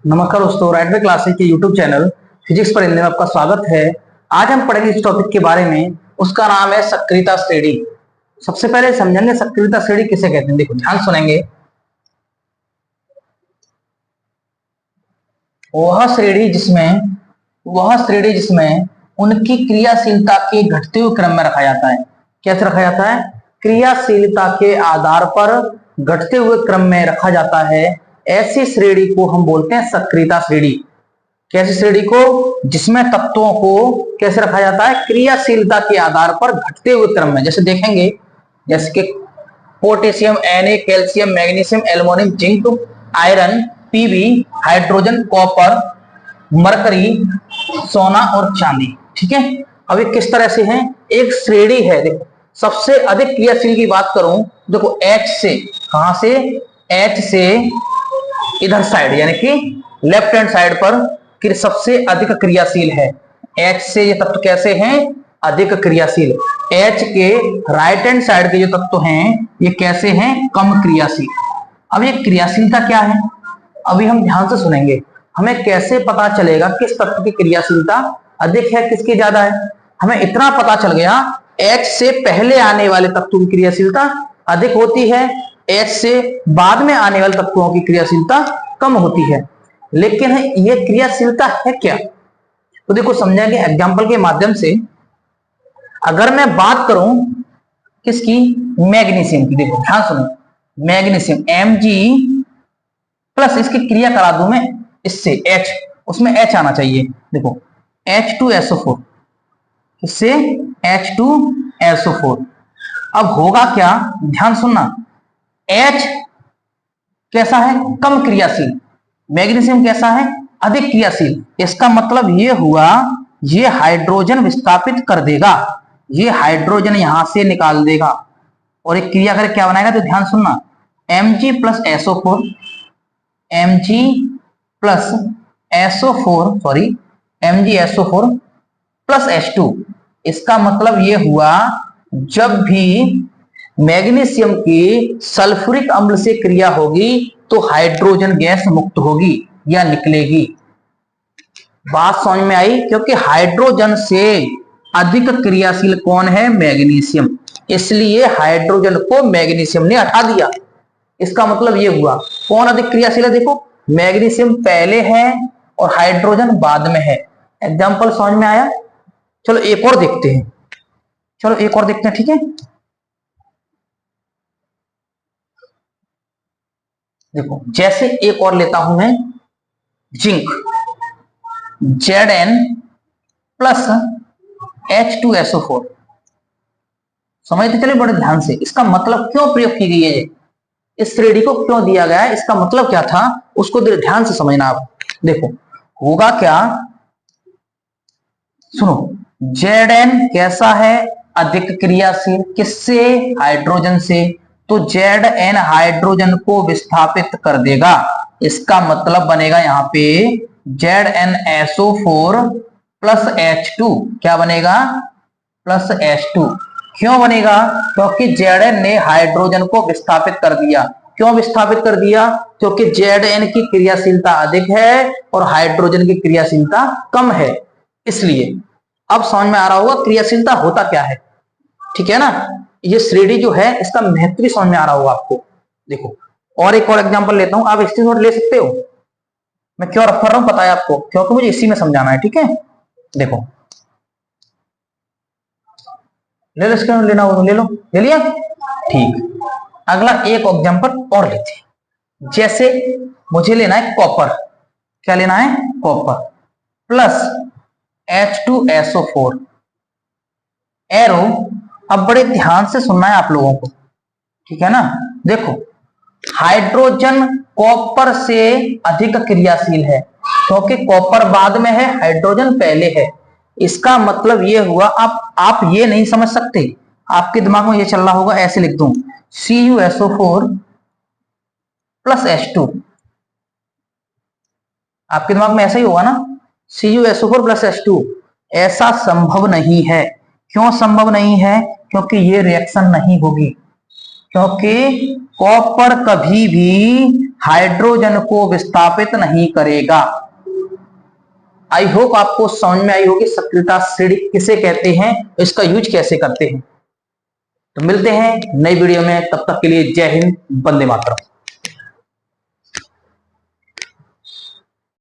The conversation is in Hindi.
नमस्कार दोस्तों, राइट वे क्लासेस के यूट्यूब चैनल फिजिक्स पर हिंदी में आपका स्वागत है। आज हम पढ़ेंगे इस टॉपिक के बारे में। उसका नाम है सक्रियता श्रेणी। सबसे पहले समझेंगे सक्रियता श्रेणी किसे कहते हैं। देखो, ध्यान सुनेंगे। वह श्रेणी जिसमें उनकी क्रियाशीलता के घटते हुए क्रम में रखा जाता है। कैसे रखा जाता है? क्रियाशीलता के आधार पर घटते हुए क्रम में रखा जाता है। ऐसी श्रेणी को हम बोलते हैं सक्रियता श्रेणी। कैसी श्रेणी को? जिसमें तत्वों को कैसे रखा जाता है? क्रियाशीलता के आधार पर घटते हुए क्रम में। जैसे देखेंगे, जैसे कि potassium, Na, calcium, magnesium, aluminium, zinc, iron, PB, hydrogen, copper, mercury, सोना और चांदी। ठीक है। अब ये किस तरह से है? एक श्रेणी है। देखो, सबसे अधिक क्रियाशील की बात करूं, देखो H से, कहां से? H से इधर साइड, यानी कि लेफ्ट हैंड साइड पर सबसे अधिक क्रियाशील है। H से ये तत्व कैसे हैं? अधिक क्रियाशील। H के राइट हैंड साइड के जो तत्व हैं ये कैसे हैं? कम क्रियाशील। अब ये क्रियाशीलता क्या है? अभी हम ध्यान से सुनेंगे। हमें कैसे पता चलेगा किस तत्व की क्रियाशीलता अधिक है, किसकी ज्यादा है? हमें इतना पता चल गया, H से पहले आने वाले तत्वों की क्रियाशीलता अधिक होती है, H से बाद में आने वाले तत्वों की क्रियाशीलता कम होती है। लेकिन ये क्रियाशीलता है क्या? तो देखो, समझेंगे एग्जांपल के माध्यम से। अगर मैं बात करूं किसकी? मैग्नीशियम की। देखो, ध्यान सुनो। मैग्नीशियम Mg प्लस इसकी क्रिया करा दूं मैं इससे H, उसमें H आना चाहिए। देखो, H2SO4, इससे H2SO4। अब होगा क्या? ध्यान सुनना। H कैसा है? कम क्रियाशील। मैग्नीशियम कैसा है? अधिक क्रियाशील। इसका मतलब ये हुआ, ये हाइड्रोजन विस्थापित कर देगा, ये हाइड्रोजन यहां से निकाल देगा और एक क्रिया करके क्या बनाएगा? तो ध्यान सुनना। Mg plus SO4, Mg plus SO4, sorry, MgSO4 plus H2। इसका मतलब ये हुआ, जब भी मैग्नीशियम की सल्फ्यूरिक अम्ल से क्रिया होगी तो हाइड्रोजन गैस मुक्त होगी या निकलेगी। बात समझ में आई? क्योंकि हाइड्रोजन से अधिक क्रियाशील कौन है? मैग्नीशियम। इसलिए हाइड्रोजन को मैग्नीशियम ने हटा दिया। इसका मतलब ये हुआ, कौन अधिक क्रियाशील है? देखो, मैग्नीशियम पहले है और हाइड्रोजन बाद में है। एग्जाम्पल समझ में आया? चलो एक और देखते हैं। ठीक है। देखो, जैसे एक और लेता हूं मैं, जिंक, Zn प्लस H2SO4। समझते चले बड़े ध्यान से। इसका मतलब क्यों प्रयोग की गई है, इस श्रेणी को क्यों दिया गया है, इसका मतलब क्या था, उसको ध्यान से समझना आप। देखो, होगा क्या, सुनो। Zn कैसा है? अधिक क्रियाशील। किससे? हाइड्रोजन से। तो Zn हाइड्रोजन को विस्थापित कर देगा। इसका मतलब बनेगा यहां पे ZnSO4 प्लस H2। क्या बनेगा? Plus H2। क्यों बनेगा? क्योंकि Zn ने हाइड्रोजन को विस्थापित कर दिया। क्यों विस्थापित कर दिया? क्योंकि Zn की क्रियाशीलता अधिक है और हाइड्रोजन की क्रियाशीलता कम है, इसलिए। अब समझ में आ रहा होगा क्रियाशीलता होता क्या है। ठीक है ना? ये श्रेणी जो है इसका महत्व भी समझ में आ रहा होगा आपको। देखो, और एक और एग्जांपल लेता हूं, आप स्क्रीनशॉट ले सकते हो। मैं क्यों रख रहा हूं पता है आपको? क्योंकि मुझे इसी में समझाना है। ठीक है। देखो, ले लो, स्क्रीन लेना हो तो ले लो। ले लिया? ठीक। अगला एक एग्जांपल और लेते हैं। जैसे मुझे लेना है कॉपर। क्या लेना है? Copper plus H2SO4 arrow. अब बड़े ध्यान से सुनना है आप लोगों को, ठीक है ना? देखो, हाइड्रोजन कॉपर से अधिक क्रियाशील है, क्योंकि कॉपर बाद में है, हाइड्रोजन पहले है। इसका मतलब ये हुआ, आप ये नहीं समझ सकते, आपके दिमाग में ये चल रहा होगा, ऐसे लिख दूं CuSO4 प्लस H2। आपके दिमाग में ऐसा ही होगा ना, CuSO4 प्लस H2। ऐसा संभव नहीं है। क्यों संभव नहीं है? क्योंकि ये रिएक्शन नहीं होगी, क्योंकि कॉपर कभी भी हाइड्रोजन को विस्थापित नहीं करेगा। आई होप आपको समझ में आई होगी सक्रियता श्रेणी किसे कहते हैं, इसका यूज कैसे करते हैं। तो मिलते हैं नई वीडियो में, तब तक के लिए जय हिंद, वंदे मातरम।